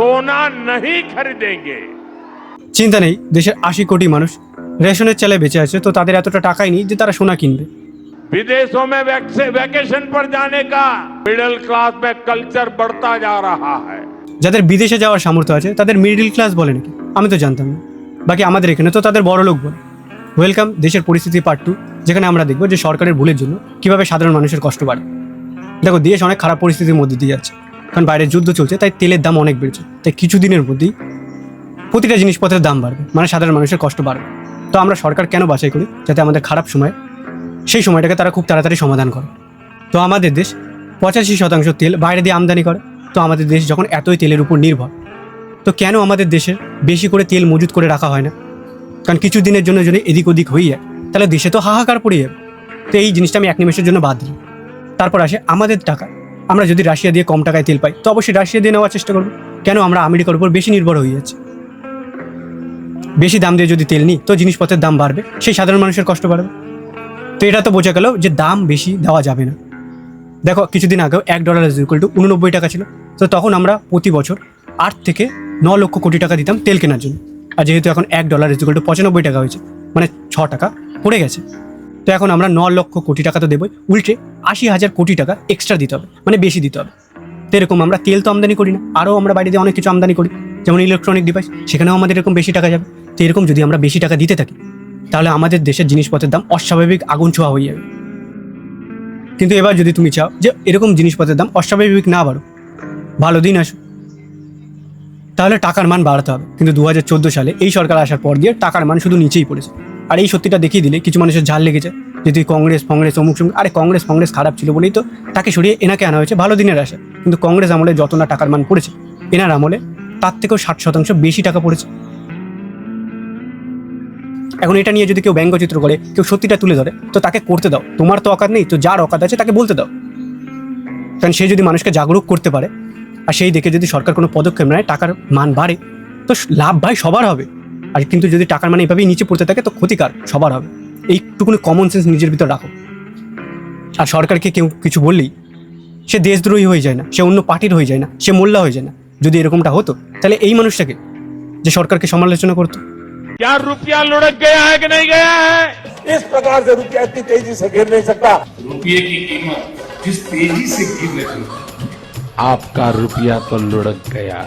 सोना नहीं खरीदेंगे। চিন্তা নেই, দেশের 80 কোটি মানুষ রেশনের চালে বেঁচে আছে, তো তাদের এতটা টাকাই নেই যে তারা সোনা কিনবে। विदेशों में वैकेशन पर जाने का मिडिल क्लास में कल्चर बढ़ता जा रहा है। যাদের বিদেশে যাওয়ার সামর্থ্য আছে তাদের মিডল ক্লাস বলে নাকি, আমি তো জানতাম না। বাকি আমাদের এখানে তো তাদের বড় লোক বলে। ওয়েলকাম দেশের পরিস্থিতি পার্ট 2, যেখানে আমরা দেখবো যে সরকারের ভুলের জন্য কিভাবে সাধারণ মানুষের কষ্ট বাড়ে। দেখো, দেশ অনেক খারাপ পরিস্থিতির মধ্যে দিয়ে যাচ্ছে, কারণ বাইরে যুদ্ধ চলছে, তাই তেলের দাম অনেক বেড়েছে। তাই কিছুদিনের মধ্যেই প্রতিটা জিনিসপত্রের দাম বাড়বে, মানে সাধারণ মানুষের কষ্ট বাড়বে। তো আমরা সরকার কেন বাছাই করি? যাতে আমাদের খারাপ সময়, সেই সময়টাকে তারা খুব তাড়াতাড়ি সমাধান করে। তো আমাদের দেশ 85% তেল বাইরে দিয়ে আমদানি করে। তো আমাদের দেশ যখন এতই তেলের উপর নির্ভর, তো কেন আমাদের দেশের বেশি করে তেল মজুত করে রাখা হয় না? কারণ কিছু দিনের জন্য যদি এদিক ওদিক হয়ে যায়, তাহলে দেশে তো হাহাকার পড়ে যাবে। তো এই জিনিসটা আমি 1 নিমেষের জন্য বাদ দিই। তারপর আসে আমাদের টাকা। আমরা যদি রাশিয়া দিয়ে কম টাকায় তেল পাই, তো অবশ্যই রাশিয়া দিয়ে নেওয়ার চেষ্টা করবো। কেন আমরা আমেরিকার উপর বেশি নির্ভর হয়ে যাচ্ছি? বেশি দাম দিয়ে যদি তেল নিই, তো জিনিসপত্রের দাম বাড়বে, সেই সাধারণ মানুষের কষ্ট বাড়বে। তো এটা তো বোঝা গেল যে দাম বেশি দেওয়া যাবে না। দেখো, কিছুদিন আগেও $1 = 89 টাকা ছিল। তো তখন আমরা প্রতি বছর 8 থেকে 9 লক্ষ কোটি টাকা দিতাম তেল কেনার জন্য। আর যেহেতু এখন $1 = 95 টাকা হয়েছে, মানে 6 টাকা পড়ে গেছে। তো এখন আমরা 9 লক্ষ কোটি টাকা তো দেবই, উল্টে 80,000 কোটি টাকা এক্সট্রা দিতে হবে, মানে বেশি দিতে হবে। তো এরকম আমরা তেল তো আমদানি করি না, আরও আমরা বাইরে দিয়ে অনেক কিছু আমদানি করি, যেমন ইলেকট্রনিক ডিভাইস, সেখানেও আমাদের এরকম বেশি টাকা যাবে। তো এরকম যদি আমরা বেশি টাকা দিতে থাকি, তাহলে আমাদের দেশের জিনিসপত্রের দাম অস্বাভাবিক আগুন ছোঁয়া হয়ে যাবে। কিন্তু এবার যদি তুমি চাও যে এরকম জিনিসপত্রের দাম অস্বাভাবিক না বাড়ো, ভালো দিন আসো, তাহলে টাকার মান বাড়াতে হবে। কিন্তু 2014 সালে এই সরকার আসার পর দিয়ে টাকার মান শুধু নিচেই পড়েছে। আর এই সত্যিটা দেখিয়ে দিলে কিছু মানুষের ঝাল লেগেছে যে তুই কংগ্রেস অমুক সঙ্গে। আরে কংগ্রেস খারাপ ছিল বলেই তো তাকে সরিয়ে এনাকে আনা হয়েছে ভালো দিনের আশা। কিন্তু কংগ্রেস আমলে যত না টাকার মান পড়েছে, এনার আমলে তার থেকেও 60% বেশি টাকা পড়েছে। এখন এটা নিয়ে যদি কেউ ব্যঙ্গচিত্র করে, কেউ সত্যিটা তুলে ধরে, তো তাকে করতে দাও। তোমার তো অকাত নেই, তো যার অকাত আছে তাকে বলতে দাও। কারণ সে যদি মানুষকে জাগরুক করতে পারে, আর সেই দেখে যদি সরকার কোনো পদক্ষেপ নেয়, টাকার মান বাড়ে, তো লাভ ভাই সবার হবে। আর কিন্তু যদি টাকার মান এভাবেই নিচে পড়তে থাকে, তো ক্ষতিকার সবার হবে। এইটুকুনি কমন সেন্স নিজের ভিতর রাখো। আর সরকারকে কেউ কিছু বললেই সে দেশদ্রোহী হয়ে যায় না, সে অন্য পার্টির হয়ে যায় না, সে মোল্লা হয়ে যায় না। যদি এরকমটা হতো, তাহলে এই মানুষটাকে যে সরকারকে সমালোচনা করতো। क्या रुपया लुढ़क गया है कि नहीं गया है? इस प्रकार से रुपया इतनी तेजी से गिर नहीं सकता। रुपये की कीमत जिस तेजी से गिर रही है, आपका रुपया तो लुढ़क गया।